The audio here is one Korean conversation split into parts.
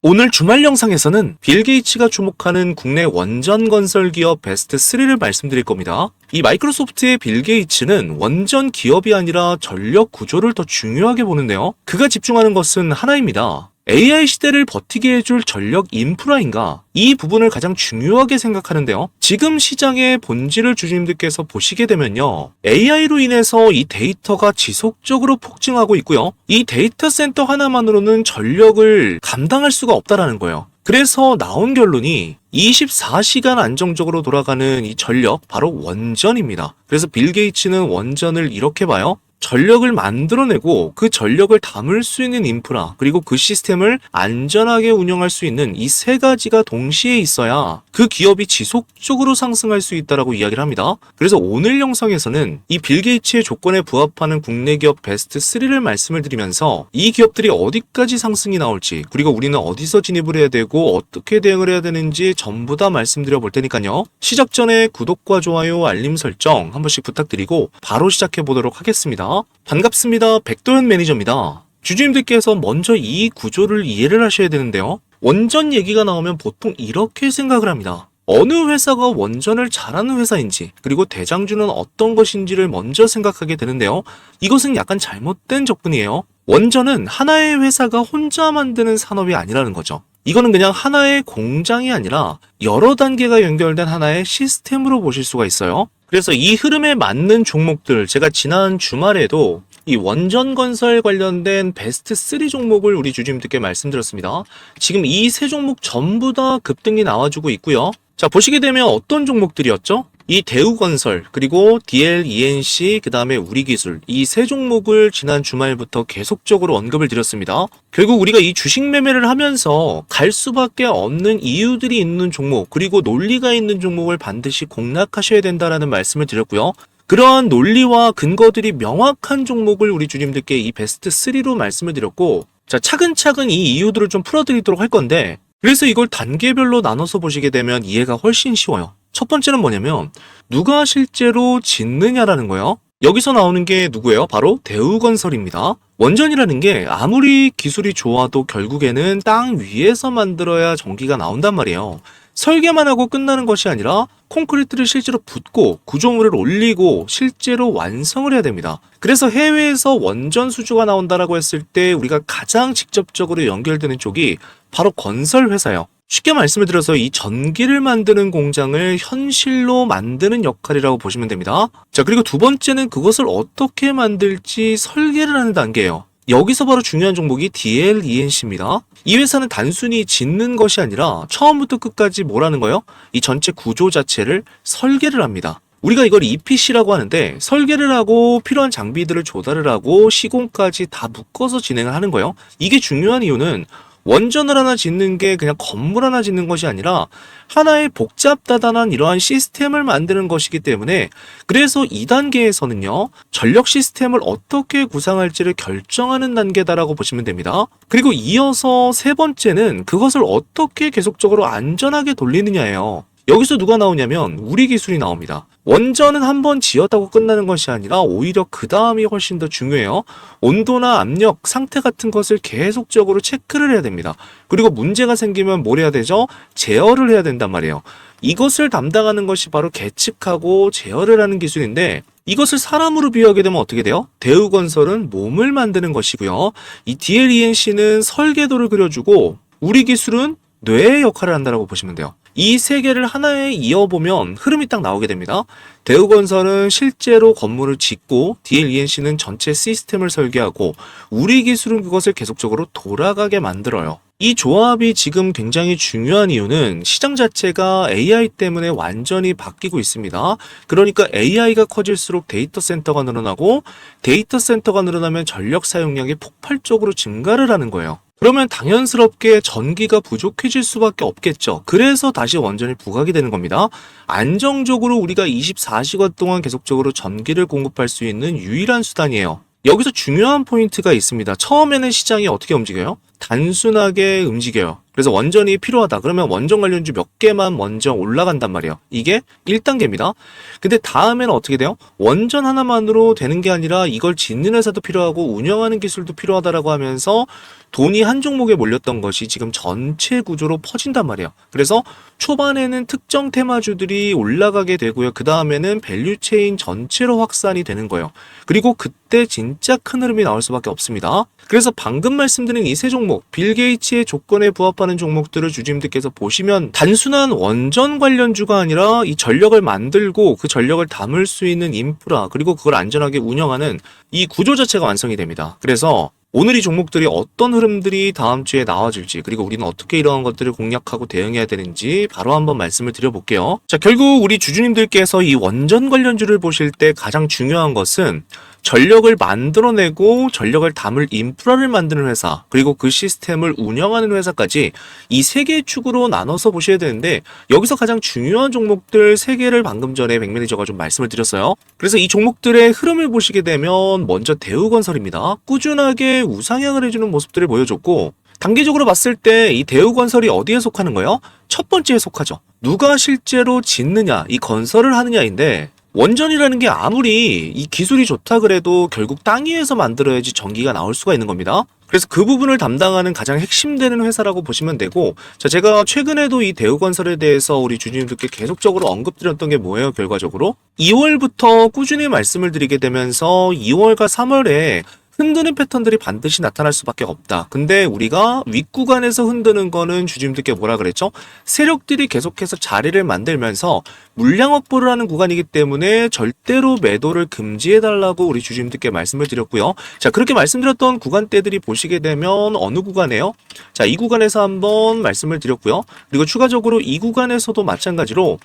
오늘 주말 영상에서는 빌 게이츠가 주목하는 국내 원전 건설 기업 베스트 3를 말씀드릴 겁니다. 이 마이크로소프트의 빌 게이츠는 원전 기업이 아니라 전력 구조를 더 중요하게 보는데요. 그가 집중하는 것은 하나입니다. AI 시대를 버티게 해줄 전력 인프라인가? 이 부분을 가장 중요하게 생각하는데요. 지금 시장의 본질을 주주님들께서 보시게 되면요. AI로 인해서 이 데이터가 지속적으로 폭증하고 있고요. 이 데이터 센터 하나만으로는 전력을 감당할 수가 없다라는 거예요. 그래서 나온 결론이 24시간 안정적으로 돌아가는 이 전력, 바로 원전입니다. 그래서 빌 게이츠는 원전을 이렇게 봐요. 전력을 만들어내고 그 전력을 담을 수 있는 인프라, 그리고 그 시스템을 안전하게 운영할 수 있는 이 세 가지가 동시에 있어야 그 기업이 지속적으로 상승할 수 있다라고 이야기를 합니다. 그래서 오늘 영상에서는 이 빌 게이츠의 조건에 부합하는 국내 기업 베스트 3를 말씀을 드리면서 이 기업들이 어디까지 상승이 나올지, 그리고 우리는 어디서 진입을 해야 되고 어떻게 대응을 해야 되는지 전부 다 말씀드려 볼 테니까요. 시작 전에 구독과 좋아요, 알림 설정 한 번씩 부탁드리고 바로 시작해 보도록 하겠습니다. 반갑습니다. 백도현 매니저입니다. 주주님들께서 먼저 이 구조를 이해를 하셔야 되는데요. 원전 얘기가 나오면 보통 이렇게 생각을 합니다. 어느 회사가 원전을 잘하는 회사인지, 그리고 대장주는 어떤 것인지를 먼저 생각하게 되는데요. 이것은 약간 잘못된 접근이에요. 원전은 하나의 회사가 혼자 만드는 산업이 아니라는 거죠. 이거는 그냥 하나의 공장이 아니라 여러 단계가 연결된 하나의 시스템으로 보실 수가 있어요. 그래서 이 흐름에 맞는 종목들, 제가 지난 주말에도 이 원전 건설 관련된 베스트 3 종목을 우리 주주님들께 말씀드렸습니다. 지금 이 세 종목 전부 다 급등이 나와주고 있고요. 자, 보시게 되면 어떤 종목들이었죠? 이 대우건설, 그리고 DL-ENC, 그 다음에 우리기술, 이 세 종목을 지난 주말부터 계속적으로 언급을 드렸습니다. 결국 우리가 이 주식 매매를 하면서 갈 수밖에 없는 이유들이 있는 종목, 그리고 논리가 있는 종목을 반드시 공략하셔야 된다라는 말씀을 드렸고요. 그러한 논리와 근거들이 명확한 종목을 우리 주님들께 이 베스트 3로 말씀을 드렸고, 자, 차근차근 이 이유들을 좀 풀어드리도록 할 건데, 그래서 이걸 단계별로 나눠서 보시게 되면 이해가 훨씬 쉬워요. 첫 번째는 뭐냐면 누가 실제로 짓느냐라는 거예요. 여기서 나오는 게 누구예요? 바로 대우건설입니다. 원전이라는 게 아무리 기술이 좋아도 결국에는 땅 위에서 만들어야 전기가 나온단 말이에요. 설계만 하고 끝나는 것이 아니라 콘크리트를 실제로 붓고 구조물을 올리고 실제로 완성을 해야 됩니다. 그래서 해외에서 원전 수주가 나온다라고 했을 때 우리가 가장 직접적으로 연결되는 쪽이 바로 건설 회사예요. 쉽게 말씀을 드려서 이 전기를 만드는 공장을 현실로 만드는 역할이라고 보시면 됩니다. 자, 그리고 두 번째는 그것을 어떻게 만들지 설계를 하는 단계예요. 여기서 바로 중요한 종목이 DL-ENC입니다. 이 회사는 단순히 짓는 것이 아니라 처음부터 끝까지 뭐라는 거예요? 이 전체 구조 자체를 설계를 합니다. 우리가 이걸 EPC라고 하는데 설계를 하고 필요한 장비들을 조달을 하고 시공까지 다 묶어서 진행을 하는 거예요. 이게 중요한 이유는 원전을 하나 짓는 게 그냥 건물 하나 짓는 것이 아니라 하나의 복잡다단한 이러한 시스템을 만드는 것이기 때문에, 그래서 2단계에서는요 전력 시스템을 어떻게 구상할지를 결정하는 단계다라고 보시면 됩니다. 그리고 이어서 세 번째는 그것을 어떻게 계속적으로 안전하게 돌리느냐예요. 여기서 누가 나오냐면 우리기술이 나옵니다. 원전은 한번 지었다고 끝나는 것이 아니라 오히려 그 다음이 훨씬 더 중요해요. 온도나 압력, 상태 같은 것을 계속적으로 체크를 해야 됩니다. 그리고 문제가 생기면 뭘 해야 되죠? 제어를 해야 된단 말이에요. 이것을 담당하는 것이 바로 계측하고 제어를 하는 기술인데, 이것을 사람으로 비유하게 되면 어떻게 돼요? 대우건설은 몸을 만드는 것이고요. 이 DL-ENC는 설계도를 그려주고 우리기술은 뇌의 역할을 한다고 보시면 돼요. 이 세 개를 하나에 이어보면 흐름이 딱 나오게 됩니다. 대우건설은 실제로 건물을 짓고 DL-ENC는 전체 시스템을 설계하고 우리기술은 그것을 계속적으로 돌아가게 만들어요. 이 조합이 지금 굉장히 중요한 이유는 시장 자체가 AI 때문에 완전히 바뀌고 있습니다. 그러니까 AI가 커질수록 데이터 센터가 늘어나고 데이터 센터가 늘어나면 전력 사용량이 폭발적으로 증가를 하는 거예요. 그러면 당연스럽게 전기가 부족해질 수밖에 없겠죠. 그래서 다시 원전이 부각이 되는 겁니다. 안정적으로 우리가 24시간 동안 계속적으로 전기를 공급할 수 있는 유일한 수단이에요. 여기서 중요한 포인트가 있습니다. 처음에는 시장이 어떻게 움직여요? 단순하게 움직여요. 그래서 원전이 필요하다. 그러면 원전 관련주 몇 개만 먼저 올라간단 말이에요. 이게 1단계입니다. 근데 다음에는 어떻게 돼요? 원전 하나만으로 되는 게 아니라 이걸 짓는 회사도 필요하고 운영하는 기술도 필요하다라고 하면서 돈이 한 종목에 몰렸던 것이 지금 전체 구조로 퍼진단 말이에요. 그래서 초반에는 특정 테마주들이 올라가게 되고요. 그 다음에는 밸류체인 전체로 확산이 되는 거예요. 그리고 그때 진짜 큰 흐름이 나올 수밖에 없습니다. 그래서 방금 말씀드린 이 세 종목, 빌 게이츠의 조건에 부합하는 종목들을 주주님들께서 보시면 단순한 원전 관련주가 아니라 이 전력을 만들고 그 전력을 담을 수 있는 인프라, 그리고 그걸 안전하게 운영하는 이 구조 자체가 완성이 됩니다. 그래서 오늘 이 종목들이 어떤 흐름들이 다음 주에 나와줄지, 그리고 우리는 어떻게 이러한 것들을 공략하고 대응해야 되는지 바로 한번 말씀을 드려볼게요. 자, 결국 우리 주주님들께서 이 원전 관련주를 보실 때 가장 중요한 것은 전력을 만들어내고 전력을 담을 인프라를 만드는 회사, 그리고 그 시스템을 운영하는 회사까지 이 세 개의 축으로 나눠서 보셔야 되는데, 여기서 가장 중요한 종목들 세 개를 방금 전에 백매니저가 좀 말씀을 드렸어요. 그래서 이 종목들의 흐름을 보시게 되면 먼저 대우건설입니다. 꾸준하게 우상향을 해주는 모습들을 보여줬고, 단기적으로 봤을 때 이 대우건설이 어디에 속하는 거예요? 첫 번째에 속하죠. 누가 실제로 짓느냐, 이 건설을 하느냐인데, 원전이라는 게 아무리 이 기술이 좋다 그래도 결국 땅 위에서 만들어야지 전기가 나올 수가 있는 겁니다. 그래서 그 부분을 담당하는 가장 핵심되는 회사라고 보시면 되고, 자, 제가 최근에도 이 대우건설에 대해서 우리 주주님들께 계속적으로 언급드렸던 게 뭐예요? 결과적으로 2월부터 꾸준히 말씀을 드리게 되면서 2월과 3월에 흔드는 패턴들이 반드시 나타날 수밖에 없다. 근데 우리가 윗구간에서 흔드는 거는 주주님들께 뭐라 그랬죠? 세력들이 계속해서 자리를 만들면서 물량 확보를 하는 구간이기 때문에 절대로 매도를 금지해달라고 우리 주주님들께 말씀을 드렸고요. 자, 그렇게 말씀드렸던 구간대들이 보시게 되면 어느 구간이에요? 자, 이 구간에서 한번 말씀을 드렸고요. 그리고 추가적으로 이 구간에서도 마찬가지로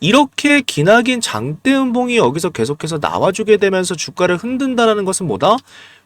이렇게 기나긴 장대 음봉이 여기서 계속해서 나와주게 되면서 주가를 흔든다는 것은 뭐다?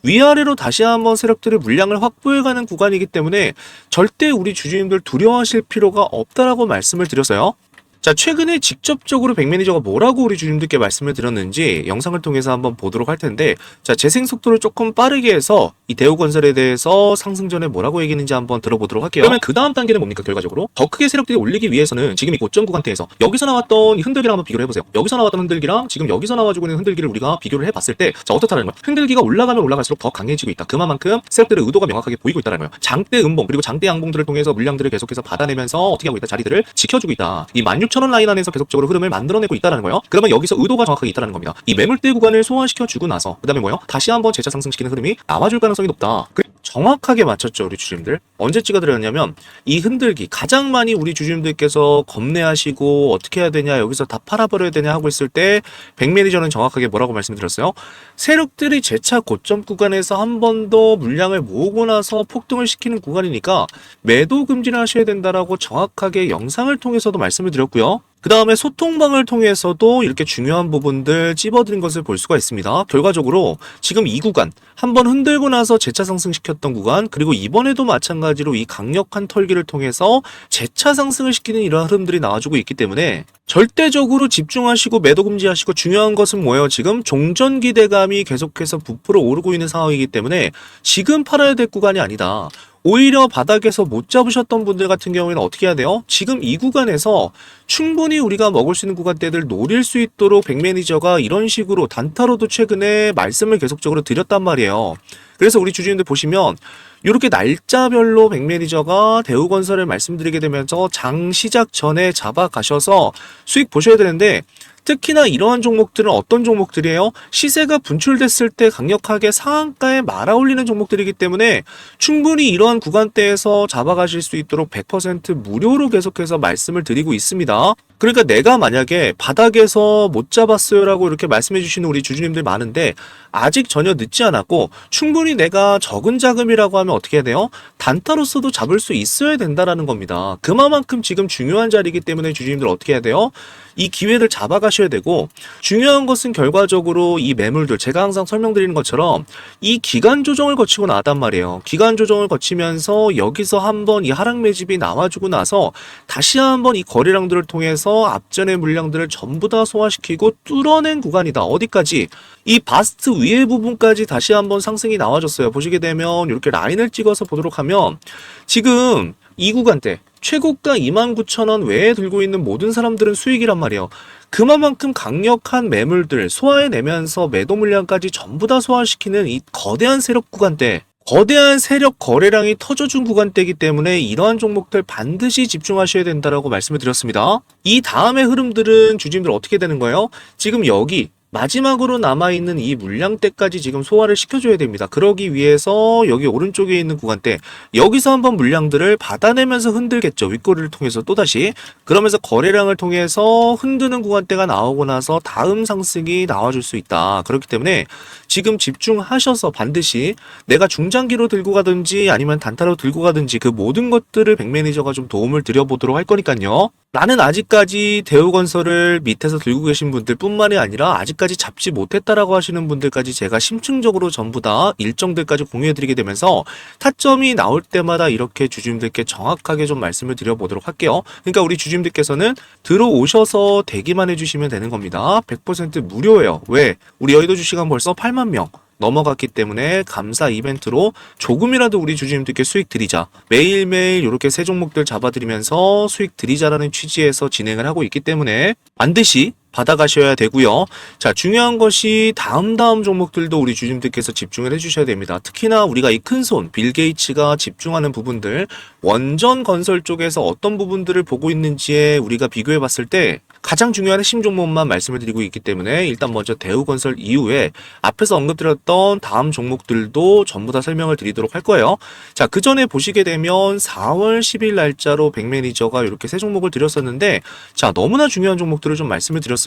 위아래로 다시 한번 세력들의 물량을 확보해가는 구간이기 때문에 절대 우리 주주님들 두려워하실 필요가 없다라고 말씀을 드렸어요. 자, 최근에 직접적으로 백매니저가 뭐라고 우리 주주님들께 말씀을 드렸는지 영상을 통해서 한번 보도록 할 텐데, 자, 재생 속도를 조금 빠르게 해서 이 대우건설에 대해서 상승 전에 뭐라고 얘기했는지 한번 들어보도록 할게요. 그러면 그 다음 단계는 뭡니까? 결과적으로 더 크게 세력들이 올리기 위해서는 지금 이 고점 구간대에서 여기서 나왔던 이 흔들기랑 한번 비교를 해보세요. 여기서 나왔던 흔들기랑 지금 여기서 나와주고 있는 흔들기를 우리가 비교를 해봤을 때, 자, 어떻다는 거야? 흔들기가 올라가면 올라갈수록 더 강해지고 있다. 그만큼 세력들의 의도가 명확하게 보이고 있다는 거예요. 장대 음봉 그리고 장대 양봉들을 통해서 물량들을 계속해서 받아내면서 어떻게 하고 있다? 자리들을 지켜주고 있다. 이 16,000원 라인 안에서 계속적으로 흐름을 만들어내고 있다는 거예요. 그러면 여기서 의도가 정확하게 있다는 겁니다. 이 매물대 구간을 소화시켜 주고 나서 그 다음에 뭐요? 다시 한번 재차 상승시키는 흐름이 나와줄 가능성이 높다. 정확하게 맞췄죠, 우리 주주님들. 언제 찍어드렸냐면 이 흔들기 가장 많이 우리 주주님들께서 겁내하시고 어떻게 해야 되냐, 여기서 다 팔아버려야 되냐 하고 있을 때 백매니저는 정확하게 뭐라고 말씀드렸어요? 세력들이 재차 고점 구간에서 한 번 더 물량을 모으고 나서 폭등을 시키는 구간이니까 매도 금지를 하셔야 된다라고 정확하게 영상을 통해서도 말씀을 드렸고요. 그 다음에 소통방을 통해서도 이렇게 중요한 부분들 찝어드린 것을 볼 수가 있습니다. 결과적으로 지금 이 구간 한번 흔들고 나서 재차 상승시켰던 구간, 그리고 이번에도 마찬가지로 이 강력한 털기를 통해서 재차 상승을 시키는 이러한 흐름들이 나와주고 있기 때문에 절대적으로 집중하시고 매도 금지하시고, 중요한 것은 뭐예요? 지금 종전 기대감이 계속해서 부풀어 오르고 있는 상황이기 때문에 지금 팔아야 될 구간이 아니다. 오히려 바닥에서 못 잡으셨던 분들 같은 경우에는 어떻게 해야 돼요? 지금 이 구간에서 충분히 우리가 먹을 수 있는 구간대들 노릴 수 있도록 백매니저가 이런 식으로 단타로도 최근에 말씀을 계속적으로 드렸단 말이에요. 그래서 우리 주주님들 보시면 이렇게 날짜별로 백매니저가 대우건설을 말씀드리게 되면서 장 시작 전에 잡아가셔서 수익 보셔야 되는데, 특히나 이러한 종목들은 어떤 종목들이에요? 시세가 분출됐을 때 강력하게 상한가에 말아올리는 종목들이기 때문에 충분히 이러한 구간대에서 잡아가실 수 있도록 100% 무료로 계속해서 말씀을 드리고 있습니다. 그러니까 내가 만약에 바닥에서 못 잡았어요 라고 이렇게 말씀해 주시는 우리 주주님들 많은데, 아직 전혀 늦지 않았고 충분히 내가 적은 자금이라고 하면 어떻게 해야 돼요? 단타로서도 잡을 수 있어야 된다라는 겁니다. 그만큼 지금 중요한 자리이기 때문에 주주님들 어떻게 해야 돼요? 이 기회를 잡아가셔야 되고, 중요한 것은 결과적으로 이 매물들, 제가 항상 설명드리는 것처럼 이 기간 조정을 거치고 나왔단 말이에요. 기간 조정을 거치면서 여기서 한번 이 하락 매집이 나와주고 나서 다시 한번 이 거래량들을 통해서 앞전의 물량들을 전부 다 소화시키고 뚫어낸 구간이다. 어디까지? 이 바스트 위에 부분까지 다시 한번 상승이 나와줬어요. 보시게 되면 이렇게 라인을 찍어서 보도록 하면 지금 이 구간대 최고가 29,000원 외에 들고 있는 모든 사람들은 수익이란 말이에요. 그만큼 강력한 매물들 소화해내면서 매도 물량까지 전부 다 소화시키는 이 거대한 세력 구간대, 거대한 세력 거래량이 터져준 구간대이기 때문에 이러한 종목들 반드시 집중하셔야 된다라고 말씀을 드렸습니다. 이 다음의 흐름들은 주주님들 어떻게 되는 거예요? 지금 여기 마지막으로 남아있는 이 물량대까지 지금 소화를 시켜줘야 됩니다. 그러기 위해서 여기 오른쪽에 있는 구간대, 여기서 한번 물량들을 받아내면서 흔들겠죠. 윗꼬리를 통해서 또다시. 그러면서 거래량을 통해서 흔드는 구간대가 나오고 나서 다음 상승이 나와줄 수 있다. 그렇기 때문에 지금 집중하셔서 반드시 내가 중장기로 들고 가든지 아니면 단타로 들고 가든지 그 모든 것들을 백매니저가 좀 도움을 드려보도록 할 거니까요. 나는 아직까지 대우건설을 밑에서 들고 계신 분들 뿐만이 아니라 아직까지 잡지 못했다라고 하시는 분들까지 제가 심층적으로 전부 다 일정들까지 공유해드리게 되면서 타점이 나올 때마다 이렇게 주주님들께 정확하게 좀 말씀을 드려보도록 할게요. 그러니까 우리 주주님들께서는 들어오셔서 대기만 해주시면 되는 겁니다. 100% 무료예요. 왜? 우리 여의도 주식은 벌써 8만 명 넘어갔기 때문에 감사 이벤트로 조금이라도 우리 주주님들께 수익 드리자. 매일매일 이렇게 새 종목들 잡아드리면서 수익 드리자라는 취지에서 진행을 하고 있기 때문에 반드시 받아가셔야 되고요. 자, 중요한 것이 다음 종목들도 우리 주주님들께서 집중을 해주셔야 됩니다. 특히나 우리가 이 큰손 빌 게이츠가 집중하는 부분들, 원전 건설 쪽에서 어떤 부분들을 보고 있는지에 우리가 비교해 봤을 때 가장 중요한 핵심 종목만 말씀을 드리고 있기 때문에 일단 먼저 대우건설 이후에 앞에서 언급드렸던 다음 종목들도 전부 다 설명을 드리도록 할 거예요. 자, 그 전에 보시게 되면 4월 10일 날짜로 백매니저가 이렇게 세 종목을 드렸었는데, 자, 너무나 중요한 종목들을 좀 말씀을 드렸어요.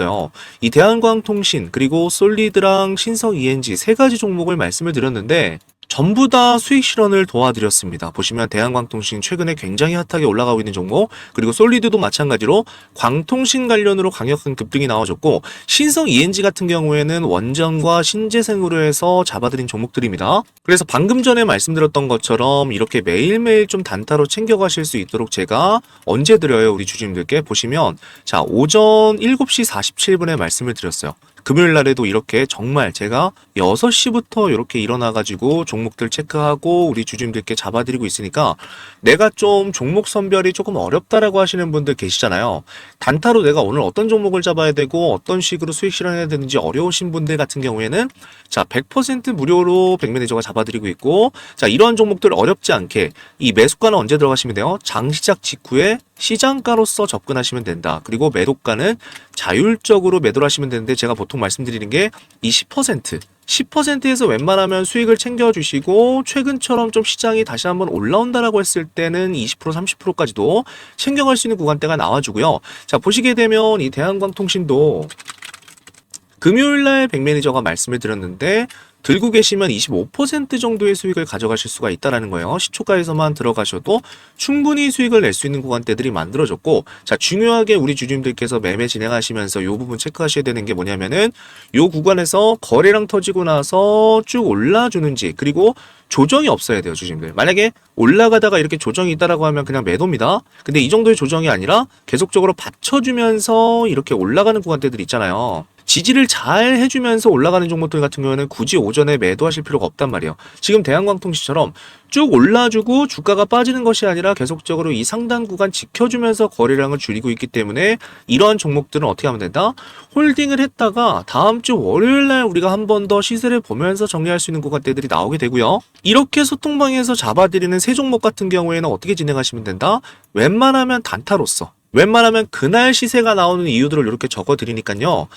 이 대한광통신 그리고 솔리드랑 신성 ENG 세 가지 종목을 말씀을 드렸는데 전부 다 수익 실현을 도와드렸습니다. 보시면 대한광통신 최근에 굉장히 핫하게 올라가고 있는 종목, 그리고 솔리드도 마찬가지로 광통신 관련으로 강력한 급등이 나와줬고, 신성 ENG 같은 경우에는 원전과 신재생으로 해서 잡아드린 종목들입니다. 그래서 방금 전에 말씀드렸던 것처럼 이렇게 매일매일 좀 단타로 챙겨가실 수 있도록 제가 언제 드려요? 우리 주주님들께 보시면, 자, 오전 7시 47분에 말씀을 드렸어요. 금요일 날에도 이렇게 정말 제가 6시부터 이렇게 일어나가지고 종목들 체크하고 우리 주주님들께 잡아드리고 있으니까, 내가 좀 종목 선별이 조금 어렵다라고 하시는 분들 계시잖아요. 단타로 내가 오늘 어떤 종목을 잡아야 되고 어떤 식으로 수익 실현해야 되는지 어려우신 분들 같은 경우에는 자, 100% 무료로 백매니저가 잡아드리고 있고, 자, 이러한 종목들 어렵지 않게 이 매수가는 언제 들어가시면 돼요? 장 시작 직후에 시장가로서 접근하시면 된다. 그리고 매도가는 자율적으로 매도를 하시면 되는데, 제가 보통 말씀드리는 게 이 10%에서 웬만하면 수익을 챙겨주시고, 최근처럼 좀 시장이 다시 한번 올라온다라고 했을 때는 20% 30%까지도 챙겨갈 수 있는 구간대가 나와주고요. 자, 보시게 되면 이 대한광통신도 금요일날 백매니저가 말씀을 드렸는데, 들고 계시면 25% 정도의 수익을 가져가실 수가 있다는 거예요. 시초가에서만 들어가셔도 충분히 수익을 낼 수 있는 구간대들이 만들어졌고, 자, 중요하게 우리 주주님들께서 매매 진행하시면서 이 부분 체크하셔야 되는 게 뭐냐면은, 이 구간에서 거래량 터지고 나서 쭉 올라주는지, 그리고 조정이 없어야 돼요, 주주님들. 만약에 올라가다가 이렇게 조정이 있다라고 하면 그냥 매도입니다. 근데 이 정도의 조정이 아니라 계속적으로 받쳐주면서 이렇게 올라가는 구간대들 있잖아요. 지지를 잘 해주면서 올라가는 종목들 같은 경우에는 굳이 오전에 매도하실 필요가 없단 말이에요. 지금 대한광통신처럼 쭉 올라주고 주가가 빠지는 것이 아니라 계속적으로 이 상단 구간 지켜주면서 거래량을 줄이고 있기 때문에 이러한 종목들은 어떻게 하면 된다? 홀딩을 했다가 다음 주 월요일날 우리가 한 번 더 시세를 보면서 정리할 수 있는 구간대들이 나오게 되고요. 이렇게 소통방에서 잡아드리는 세 종목 같은 경우에는 어떻게 진행하시면 된다? 웬만하면 단타로서, 웬만하면 그날 시세가 나오는 이유들을 이렇게 적어드리니까요.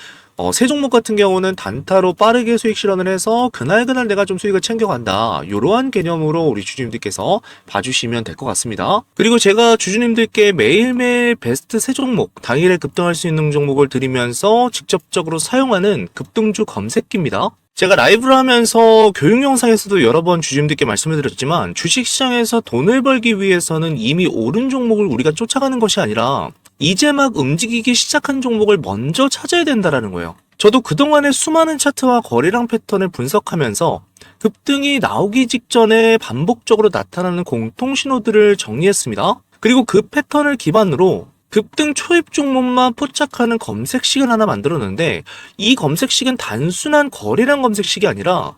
세 종목 같은 경우는 단타로 빠르게 수익 실현을 해서 그날 내가 좀 수익을 챙겨간다. 이러한 개념으로 우리 주주님들께서 봐주시면 될 것 같습니다. 그리고 제가 주주님들께 매일매일 베스트 세 종목, 당일에 급등할 수 있는 종목을 드리면서 직접적으로 사용하는 급등주 검색기입니다. 제가 라이브를 하면서 교육 영상에서도 여러 번 주주님들께 말씀을 드렸지만, 주식시장에서 돈을 벌기 위해서는 이미 오른 종목을 우리가 쫓아가는 것이 아니라 이제 막 움직이기 시작한 종목을 먼저 찾아야 된다라는 거예요. 저도 그동안의 수많은 차트와 거래량 패턴을 분석하면서 급등이 나오기 직전에 반복적으로 나타나는 공통 신호들을 정리했습니다. 그리고 그 패턴을 기반으로 급등 초입 종목만 포착하는 검색식을 하나 만들었는데, 이 검색식은 단순한 거래량 검색식이 아니라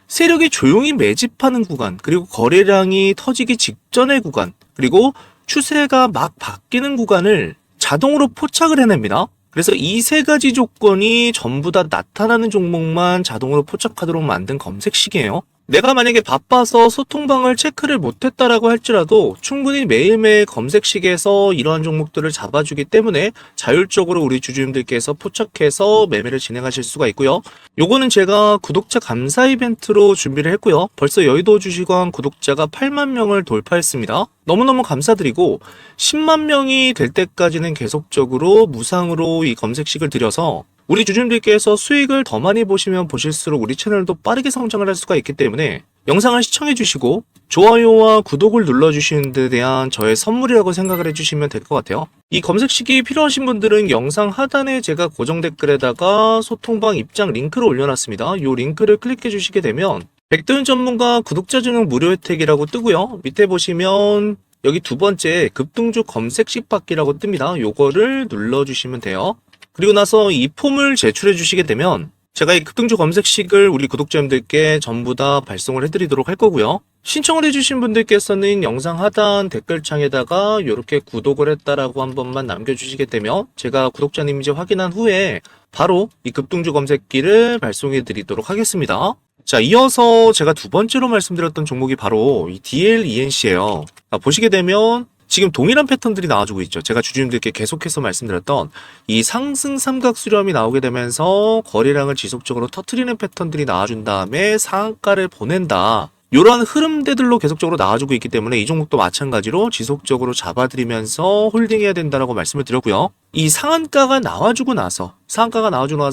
세력이 조용히 매집하는 구간, 그리고 거래량이 터지기 직전의 구간, 그리고 추세가 막 바뀌는 구간을 자동으로 포착을 해냅니다. 그래서 이 세 가지 조건이 전부 다 나타나는 종목만 자동으로 포착하도록 만든 검색식이에요. 내가 만약에 바빠서 소통방을 체크를 못했다라고 할지라도 충분히 매일매일 검색식에서 이러한 종목들을 잡아주기 때문에 자율적으로 우리 주주님들께서 포착해서 매매를 진행하실 수가 있고요. 요거는 제가 구독자 감사 이벤트로 준비를 했고요. 벌써 여의도 주식왕 구독자가 8만 명을 돌파했습니다. 너무너무 감사드리고 10만 명이 될 때까지는 계속적으로 무상으로 이 검색식을 드려서 우리 주주님들께서 수익을 더 많이 보시면 보실수록 우리 채널도 빠르게 성장을 할 수가 있기 때문에 영상을 시청해 주시고 좋아요와 구독을 눌러주시는 데 대한 저의 선물이라고 생각을 해주시면 될 것 같아요. 이 검색식이 필요하신 분들은 영상 하단에 제가 고정 댓글에다가 소통방 입장 링크를 올려놨습니다. 이 링크를 클릭해 주시게 되면 백도현 전문가 구독자 전용 무료 혜택이라고 뜨고요. 밑에 보시면 여기 두 번째 급등주 검색식 받기라고 뜹니다. 요거를 눌러주시면 돼요. 그리고 나서 이 폼을 제출해 주시게 되면 제가 이 급등주 검색식을 우리 구독자님들께 전부 다 발송을 해드리도록 할 거고요. 신청을 해주신 분들께서는 영상 하단 댓글창에다가 이렇게 구독을 했다라고 한 번만 남겨주시게 되면 제가 구독자님인지 확인한 후에 바로 이 급등주 검색기를 발송해 드리도록 하겠습니다. 자, 이어서 제가 두 번째로 말씀드렸던 종목이 바로 이 DLENC예요. 보시게 되면 지금 동일한 패턴들이 나와주고 있죠. 제가 주주님들께 계속해서 말씀드렸던 이 상승 삼각 수렴이 나오게 되면서 거래량을 지속적으로 터트리는 패턴들이 나와준 다음에 상한가를 보낸다. 이러한 흐름대들로 계속적으로 나와주고 있기 때문에 이 종목도 마찬가지로 지속적으로 잡아들이면서 홀딩해야 된다라고 말씀을 드렸고요. 이 상한가가 나와주고 나서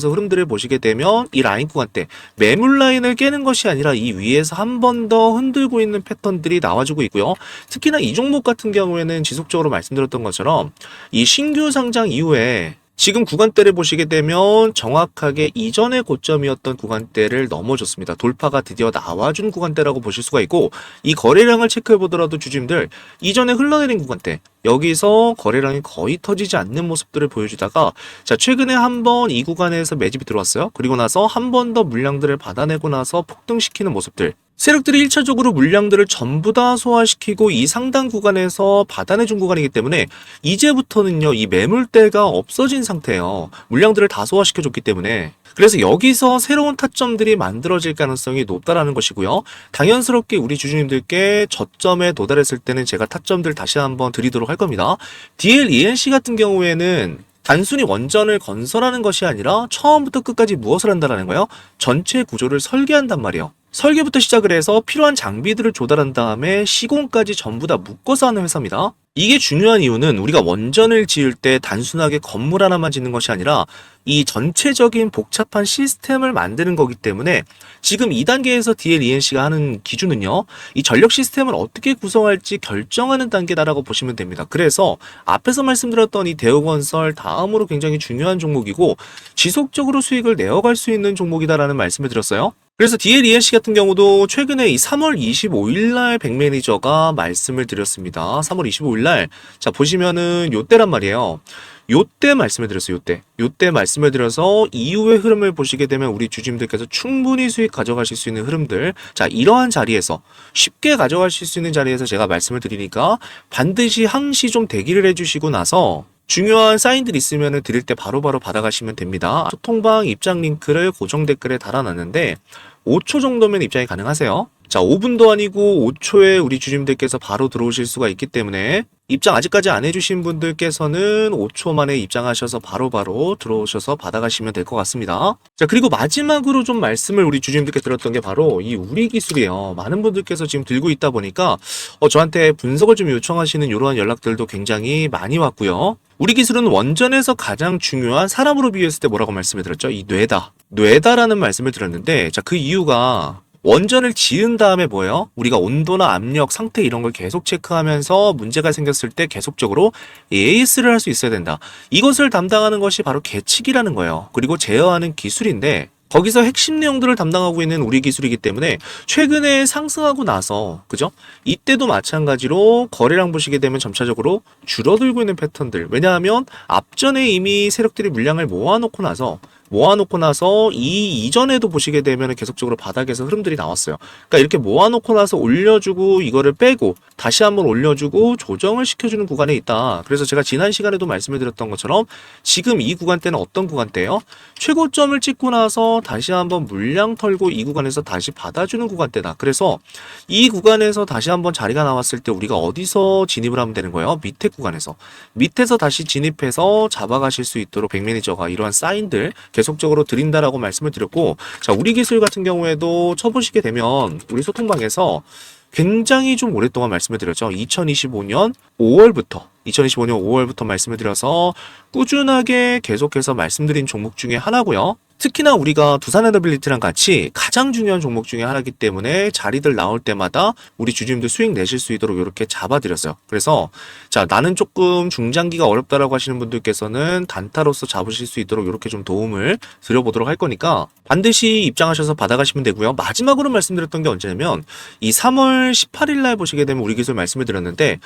흐름들을 보시게 되면 이 라인 구간대 매물 라인을 깨는 것이 아니라 이 위에서 한 번 더 흔들고 있는 패턴들이 나와주고 있고요. 특히나 이 종목 같은 경우에는 지속적으로 말씀드렸던 것처럼 이 신규 상장 이후에 지금 구간대를 보시게 되면 정확하게 이전의 고점이었던 구간대를 넘어줬습니다. 돌파가 드디어 나와준 구간대라고 보실 수가 있고 이 거래량을 체크해 보더라도 주주님들 이전에 흘러내린 구간대 여기서 거래량이 거의 터지지 않는 모습들을 보여주다가 자 최근에 한번 이 구간에서 매집이 들어왔어요. 그리고 나서 한 번 더 물량들을 받아내고 나서 폭등시키는 모습들 세력들이 1차적으로 물량들을 전부 다 소화시키고 이 상단 구간에서 받아내준 구간이기 때문에 이제부터는요 이 매물대가 없어진 상태예요. 물량들을 다 소화시켜줬기 때문에 그래서 여기서 새로운 타점들이 만들어질 가능성이 높다라는 것이고요. 당연스럽게 우리 주주님들께 저점에 도달했을 때는 제가 타점들 다시 한번 드리도록 할 겁니다. DLENC 같은 경우에는 단순히 원전을 건설하는 것이 아니라 처음부터 끝까지 무엇을 한다는 거예요? 전체 구조를 설계한단 말이에요. 설계부터 시작을 해서 필요한 장비들을 조달한 다음에 시공까지 전부 다 묶어서 하는 회사입니다. 이게 중요한 이유는 우리가 원전을 지을 때 단순하게 건물 하나만 짓는 것이 아니라 이 전체적인 복잡한 시스템을 만드는 거기 때문에 지금 2단계에서 DLENC가 하는 기준은요. 이 전력 시스템을 어떻게 구성할지 결정하는 단계다라고 보시면 됩니다. 그래서 앞에서 말씀드렸던 이 대우건설 다음으로 굉장히 중요한 종목이고 지속적으로 수익을 내어갈 수 있는 종목이다라는 말씀을 드렸어요. 그래서 DLENC 같은 경우도 최근에 이 3월 25일날 백매니저가 말씀을 드렸습니다. 3월 25일날 자 보시면은 요때란 말이에요. 요때 말씀을 드렸어요. 요때 말씀을 드려서 이후의 흐름을 보시게 되면 우리 주주님들께서 충분히 수익 가져가실 수 있는 흐름들 자 이러한 자리에서 쉽게 가져가실 수 있는 자리에서 제가 말씀을 드리니까 반드시 항시 좀 대기를 해주시고 나서 중요한 사인들 있으면 드릴 때 바로바로 받아가시면 됩니다. 소통방 입장 링크를 고정 댓글에 달아놨는데 5초 정도면 입장이 가능하세요. 자 5분도 아니고 5초에 우리 주주님들께서 바로 들어오실 수가 있기 때문에 입장 아직까지 안 해주신 분들께서는 5초 만에 입장하셔서 바로바로 들어오셔서 받아가시면 될 것 같습니다. 자 그리고 마지막으로 좀 말씀을 우리 주주님들께 드렸던 게 바로 이 우리 기술이에요. 많은 분들께서 지금 들고 있다 보니까 저한테 분석을 좀 요청하시는 이러한 연락들도 굉장히 많이 왔고요. 우리 기술은 원전에서 가장 중요한 사람으로 비유했을 때 뭐라고 말씀을 드렸죠? 이 뇌다라는 말씀을 드렸는데 자 그 이유가 원전을 지은 다음에 뭐예요? 우리가 온도나 압력, 상태 이런 걸 계속 체크하면서 문제가 생겼을 때 계속적으로 AS를 할 수 있어야 된다. 이것을 담당하는 것이 바로 계측이라는 거예요. 그리고 제어하는 기술인데 거기서 핵심 내용들을 담당하고 있는 우리 기술이기 때문에 최근에 상승하고 나서 그죠? 이때도 마찬가지로 거래량 보시게 되면 점차적으로 줄어들고 있는 패턴들 왜냐하면 앞전에 이미 세력들이 물량을 모아놓고 나서 모아놓고 나서 이 이전에도 보시게 되면 계속적으로 바닥에서 흐름들이 나왔어요. 그러니까 이렇게 모아놓고 나서 올려주고 이거를 빼고 다시 한번 올려주고 조정을 시켜주는 구간에 있다. 그래서 제가 지난 시간에도 말씀을 드렸던 것처럼 지금 이 구간대는 어떤 구간대예요? 최고점을 찍고 나서 다시 한번 물량 털고 이 구간에서 다시 받아주는 구간대다. 그래서 이 구간에서 다시 한번 자리가 나왔을 때 우리가 어디서 진입을 하면 되는 거예요? 밑에 구간에서. 밑에서 다시 진입해서 잡아가실 수 있도록 백매니저가 이러한 사인들 계속적으로 드린다라고 말씀을 드렸고, 자, 우리 기술 같은 경우에도 쳐보시게 되면 우리 소통방에서 굉장히 좀 오랫동안 말씀을 드렸죠. 2025년 5월부터 말씀을 드려서 꾸준하게 계속해서 말씀드린 종목 중에 하나고요. 특히나 우리가 두산에너빌리티랑 같이 가장 중요한 종목 중에 하나이기 때문에 자리들 나올 때마다 우리 주주님들 수익 내실 수 있도록 이렇게 잡아드렸어요. 그래서 자, 나는 조금 중장기가 어렵다라고 하시는 분들께서는 단타로서 잡으실 수 있도록 이렇게 좀 도움을 드려보도록 할 거니까 반드시 입장하셔서 받아가시면 되고요. 마지막으로 말씀드렸던 게 언제냐면 이 3월 18일 날 보시게 되면 우리 기술 말씀을 드렸는데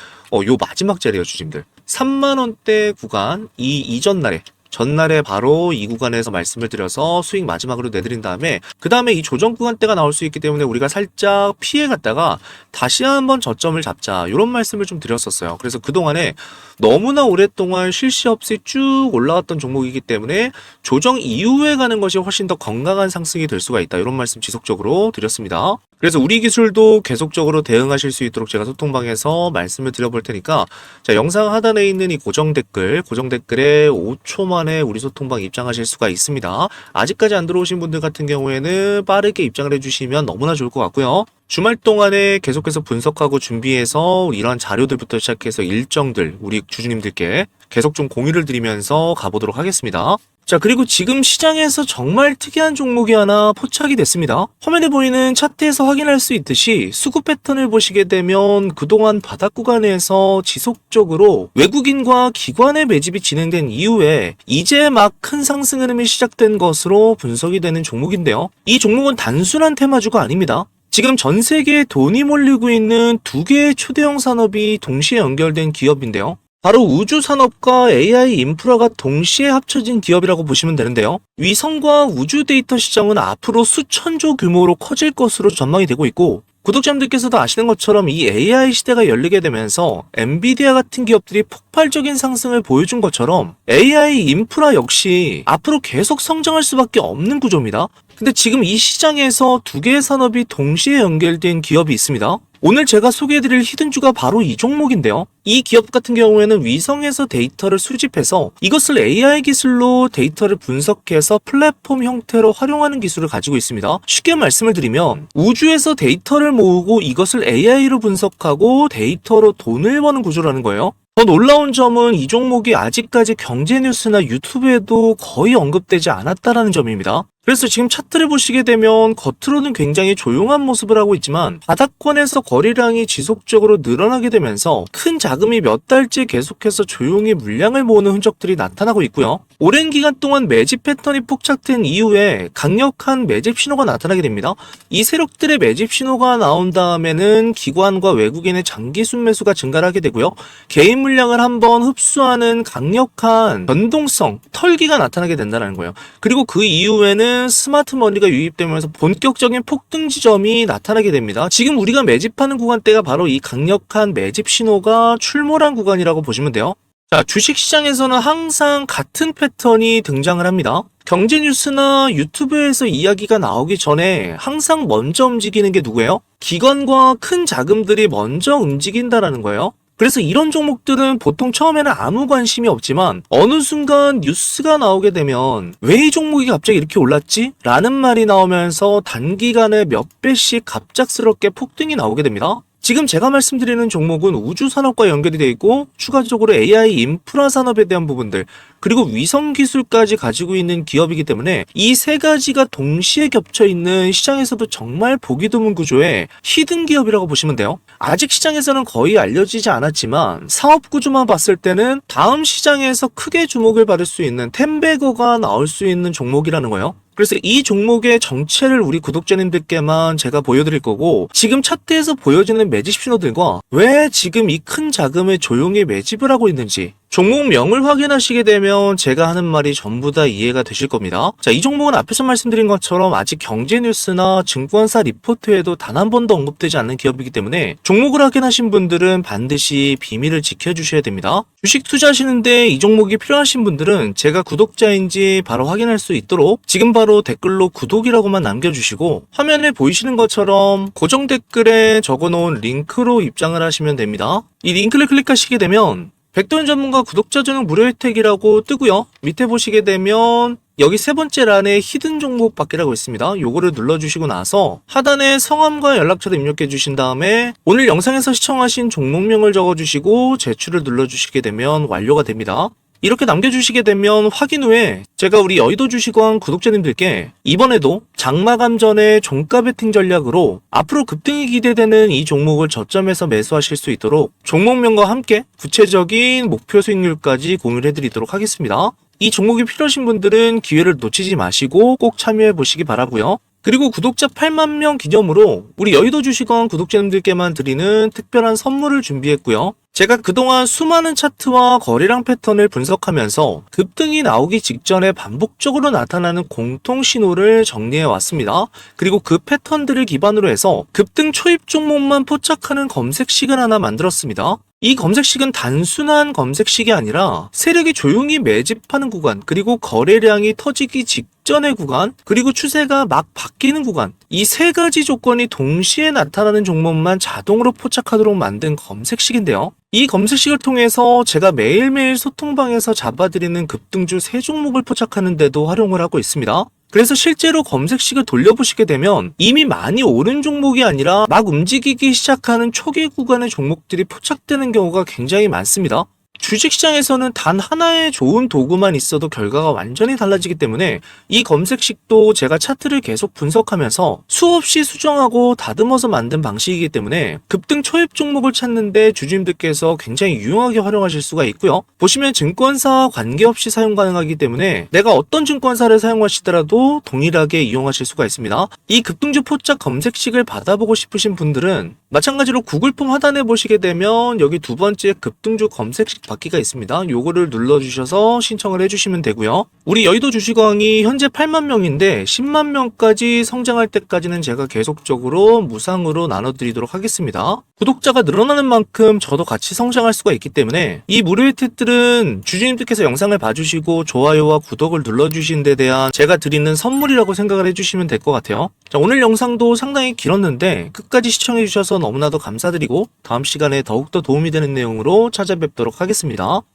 요 마지막 자리에요, 주주님들. 3만 원대 구간 이 이전 날에 전날에 바로 이 구간에서 말씀을 드려서 수익 마지막으로 내드린 다음에 그 다음에 이 조정 구간대가 나올 수 있기 때문에 우리가 살짝 피해 갔다가 다시 한번 저점을 잡자 이런 말씀을 좀 드렸었어요. 그래서 그동안에 너무나 오랫동안 쉴 새 없이 쭉 올라왔던 종목이기 때문에 조정 이후에 가는 것이 훨씬 더 건강한 상승이 될 수가 있다. 이런 말씀 지속적으로 드렸습니다. 그래서 우리 기술도 계속적으로 대응하실 수 있도록 제가 소통방에서 말씀을 드려볼 테니까 자, 영상 하단에 있는 이 고정 댓글에 5초 만에 우리 소통방 입장하실 수가 있습니다. 아직까지 안 들어오신 분들 같은 경우에는 빠르게 입장을 해주시면 너무나 좋을 것 같고요. 주말 동안에 계속해서 분석하고 준비해서 이러한 자료들부터 시작해서 일정들 우리 주주님들께 계속 좀 공유를 드리면서 가보도록 하겠습니다. 자, 그리고 지금 시장에서 정말 특이한 종목이 하나 포착이 됐습니다. 화면에 보이는 차트에서 확인할 수 있듯이 수급 패턴을 보시게 되면 그동안 바닥 구간에서 지속적으로 외국인과 기관의 매집이 진행된 이후에 이제 막 큰 상승 흐름이 시작된 것으로 분석이 되는 종목인데요. 이 종목은 단순한 테마주가 아닙니다. 지금 전 세계에 돈이 몰리고 있는 두 개의 초대형 산업이 동시에 연결된 기업인데요. 바로 우주 산업과 AI 인프라가 동시에 합쳐진 기업이라고 보시면 되는데요. 위성과 우주 데이터 시장은 앞으로 수천조 규모로 커질 것으로 전망이 되고 있고 구독자님들께서도 아시는 것처럼 이 AI 시대가 열리게 되면서 엔비디아 같은 기업들이 폭발적인 상승을 보여준 것처럼 AI 인프라 역시 앞으로 계속 성장할 수밖에 없는 구조입니다. 근데 지금 이 시장에서 두 개의 산업이 동시에 연결된 기업이 있습니다. 오늘 제가 소개해드릴 히든주가 바로 이 종목인데요. 이 기업 같은 경우에는 위성에서 데이터를 수집해서 이것을 AI 기술로 데이터를 분석해서 플랫폼 형태로 활용하는 기술을 가지고 있습니다. 쉽게 말씀을 드리면 우주에서 데이터를 모으고 이것을 AI로 분석하고 데이터로 돈을 버는 구조라는 거예요. 더 놀라운 점은 이 종목이 아직까지 경제뉴스나 유튜브에도 거의 언급되지 않았다는 점입니다. 그래서 지금 차트를 보시게 되면 겉으로는 굉장히 조용한 모습을 하고 있지만 바닥권에서 거래량이 지속적으로 늘어나게 되면서 큰 자금이 몇 달째 계속해서 조용히 물량을 모으는 흔적들이 나타나고 있고요. 오랜 기간 동안 매집 패턴이 포착된 이후에 강력한 매집 신호가 나타나게 됩니다. 이 세력들의 매집 신호가 나온 다음에는 기관과 외국인의 장기 순매수가 증가를 하게 되고요. 개인 물량을 한번 흡수하는 강력한 변동성, 털기가 나타나게 된다는 거예요. 그리고 그 이후에는 스마트 머니가 유입되면서 본격적인 폭등 지점이 나타나게 됩니다. 지금 우리가 매집하는 구간대가 바로 이 강력한 매집 신호가 출몰한 구간이라고 보시면 돼요. 자, 주식시장에서는 항상 같은 패턴이 등장을 합니다. 경제 뉴스나 유튜브에서 이야기가 나오기 전에 항상 먼저 움직이는 게 누구예요? 기관과 큰 자금들이 먼저 움직인다라는 거예요. 그래서 이런 종목들은 보통 처음에는 아무 관심이 없지만 어느 순간 뉴스가 나오게 되면 왜 이 종목이 갑자기 이렇게 올랐지? 라는 말이 나오면서 단기간에 몇 배씩 갑작스럽게 폭등이 나오게 됩니다. 지금 제가 말씀드리는 종목은 우주 산업과 연결이 되어 있고 추가적으로 AI 인프라 산업에 대한 부분들 그리고 위성 기술까지 가지고 있는 기업이기 때문에 이 세 가지가 동시에 겹쳐 있는 시장에서도 정말 보기 드문 구조의 히든 기업이라고 보시면 돼요. 아직 시장에서는 거의 알려지지 않았지만 사업 구조만 봤을 때는 다음 시장에서 크게 주목을 받을 수 있는 텐베거가 나올 수 있는 종목이라는 거예요. 그래서 이 종목의 정체를 우리 구독자님들께만 제가 보여드릴 거고 지금 차트에서 보여지는 매집 신호들과 왜 지금 이 큰 자금을 조용히 매집을 하고 있는지 종목명을 확인하시게 되면 제가 하는 말이 전부 다 이해가 되실 겁니다. 자, 이 종목은 앞에서 말씀드린 것처럼 아직 경제 뉴스나 증권사 리포트에도 단 한 번도 언급되지 않는 기업이기 때문에 종목을 확인하신 분들은 반드시 비밀을 지켜주셔야 됩니다. 주식 투자하시는데 이 종목이 필요하신 분들은 제가 구독자인지 바로 확인할 수 있도록 지금 바로 댓글로 구독이라고만 남겨주시고 화면에 보이시는 것처럼 고정 댓글에 적어놓은 링크로 입장을 하시면 됩니다. 이 링크를 클릭하시게 되면 백도현 전문가 구독자 전용 무료 혜택이라고 뜨고요. 밑에 보시게 되면 여기 세 번째 란에 히든 종목 받기라고 있습니다. 요거를 눌러주시고 나서 하단에 성함과 연락처를 입력해 주신 다음에 오늘 영상에서 시청하신 종목명을 적어주시고 제출을 눌러주시게 되면 완료가 됩니다. 이렇게 남겨주시게 되면 확인 후에 제가 우리 여의도 주식원 구독자님들께 이번에도 장마감 전에 종가 베팅 전략으로 앞으로 급등이 기대되는 이 종목을 저점에서 매수하실 수 있도록 종목명과 함께 구체적인 목표 수익률까지 공유를 해드리도록 하겠습니다. 이 종목이 필요하신 분들은 기회를 놓치지 마시고 꼭 참여해 보시기 바라고요. 그리고 구독자 8만 명 기념으로 우리 여의도 주식원 구독자님들께만 드리는 특별한 선물을 준비했고요. 제가 그동안 수많은 차트와 거래량 패턴을 분석하면서 급등이 나오기 직전에 반복적으로 나타나는 공통 신호를 정리해 왔습니다. 그리고 그 패턴들을 기반으로 해서 급등 초입 종목만 포착하는 검색식을 하나 만들었습니다. 이 검색식은 단순한 검색식이 아니라 세력이 조용히 매집하는 구간, 그리고 거래량이 터지기 직전의 구간, 그리고 추세가 막 바뀌는 구간, 이 세 가지 조건이 동시에 나타나는 종목만 자동으로 포착하도록 만든 검색식인데요. 이 검색식을 통해서 제가 매일매일 소통방에서 잡아드리는 급등주 3종목을 포착하는 데도 활용을 하고 있습니다. 그래서 실제로 검색식을 돌려보시게 되면 이미 많이 오른 종목이 아니라 막 움직이기 시작하는 초기 구간의 종목들이 포착되는 경우가 굉장히 많습니다. 주식시장에서는 단 하나의 좋은 도구만 있어도 결과가 완전히 달라지기 때문에 이 검색식도 제가 차트를 계속 분석하면서 수없이 수정하고 다듬어서 만든 방식이기 때문에 급등 초입 종목을 찾는데 주주님들께서 굉장히 유용하게 활용하실 수가 있고요. 보시면 증권사와 관계없이 사용 가능하기 때문에 내가 어떤 증권사를 사용하시더라도 동일하게 이용하실 수가 있습니다. 이 급등주 포착 검색식을 받아보고 싶으신 분들은 마찬가지로 구글폼 하단에 보시게 되면 여기 두 번째 급등주 검색식 받기가 있습니다. 요거를 눌러주셔서 신청을 해주시면 되고요. 우리 여의도 주식왕이 현재 8만 명인데 10만 명까지 성장할 때까지는 제가 계속적으로 무상으로 나눠드리도록 하겠습니다. 구독자가 늘어나는 만큼 저도 같이 성장할 수가 있기 때문에 이 무료 혜택들은 주주님들께서 영상을 봐주시고 좋아요와 구독을 눌러주신 데 대한 제가 드리는 선물이라고 생각을 해주시면 될 것 같아요. 자, 오늘 영상도 상당히 길었는데 끝까지 시청해주셔서 너무나도 감사드리고 다음 시간에 더욱더 도움이 되는 내용으로 찾아뵙도록 하겠습니다.